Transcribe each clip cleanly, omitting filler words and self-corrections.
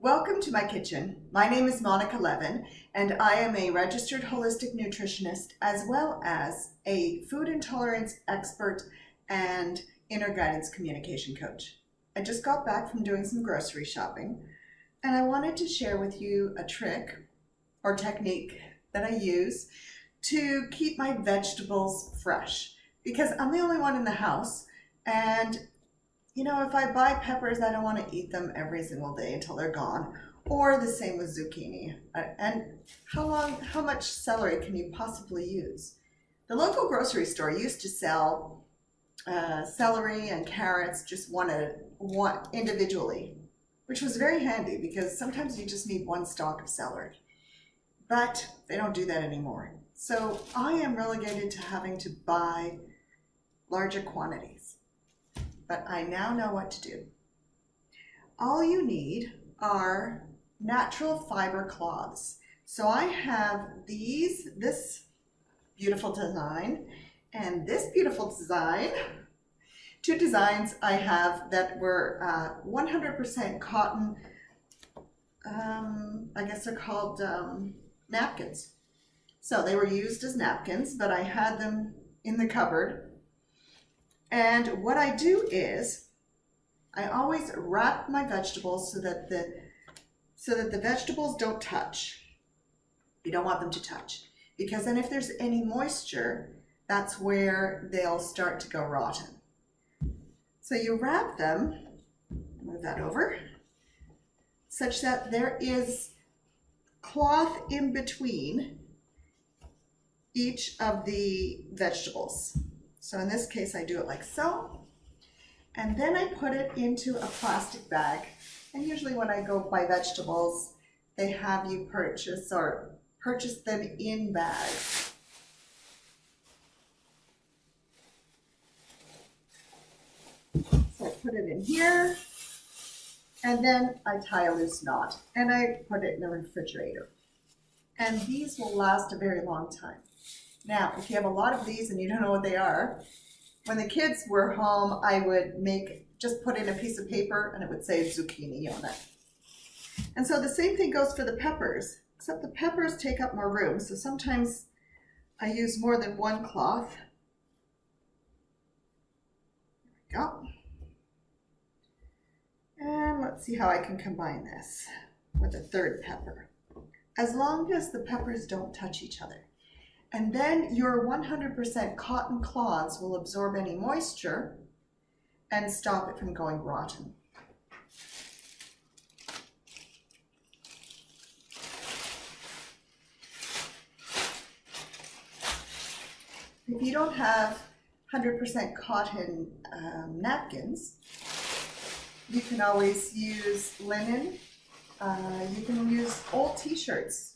Welcome to my kitchen. My name is Monica Levin, and I am a registered holistic nutritionist as well as a food intolerance expert and inner guidance communication coach. I just got back from doing some grocery shopping, and I wanted to share with you a trick or technique that I use to keep my vegetables fresh, because I'm the only one in the house, and if I buy peppers, I don't want to eat them every single day until they're gone. Or the same with zucchini. And how much celery can you possibly use? The local grocery store used to sell celery and carrots just one individually, which was very handy because sometimes you just need one stalk of celery. But they don't do that anymore. So I am relegated to having to buy larger quantities. But I now know what to do. All you need are natural fiber cloths. So I have this beautiful design and this beautiful design. Two designs I have that were 100% cotton, I guess they're called napkins. So they were used as napkins, but I had them in the cupboard. And what I do is I always wrap my vegetables so that the vegetables don't touch. You don't want them to touch, because then if there's any moisture, that's where they'll start to go rotten. So you wrap them, move that over, such that there is cloth in between each of the vegetables. So in this case, I do it like so, and then I put it into a plastic bag. And usually when I go buy vegetables, they have you purchase them in bags. So I put it in here, and then I tie a loose knot, and I put it in the refrigerator. And these will last a very long time. Now, if you have a lot of these and you don't know what they are, when the kids were home, I would just put in a piece of paper and it would say zucchini on it. And so the same thing goes for the peppers, except the peppers take up more room. So sometimes I use more than one cloth. There we go. And let's see how I can combine this with a third pepper, as long as the peppers don't touch each other. And then your 100% cotton cloths will absorb any moisture and stop it from going rotten. If you don't have 100% cotton napkins, you can always use linen. You can use old t-shirts,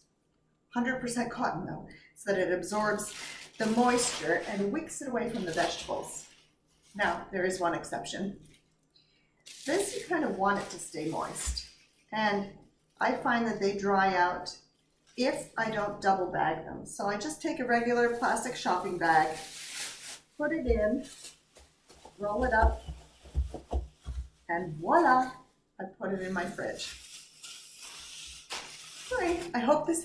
100% cotton though, so that it absorbs the moisture and wicks it away from the vegetables. Now, there is one exception. This, you kind of want it to stay moist. And I find that they dry out if I don't double bag them. So I just take a regular plastic shopping bag, put it in, roll it up, and voila, I put it in my fridge. Sorry, I hope this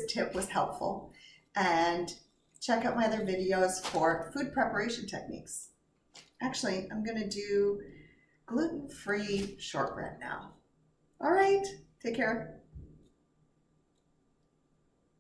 tip was helpful, and check out my other videos for food preparation techniques. Actually, I'm going to do gluten-free shortbread now. All right, take care.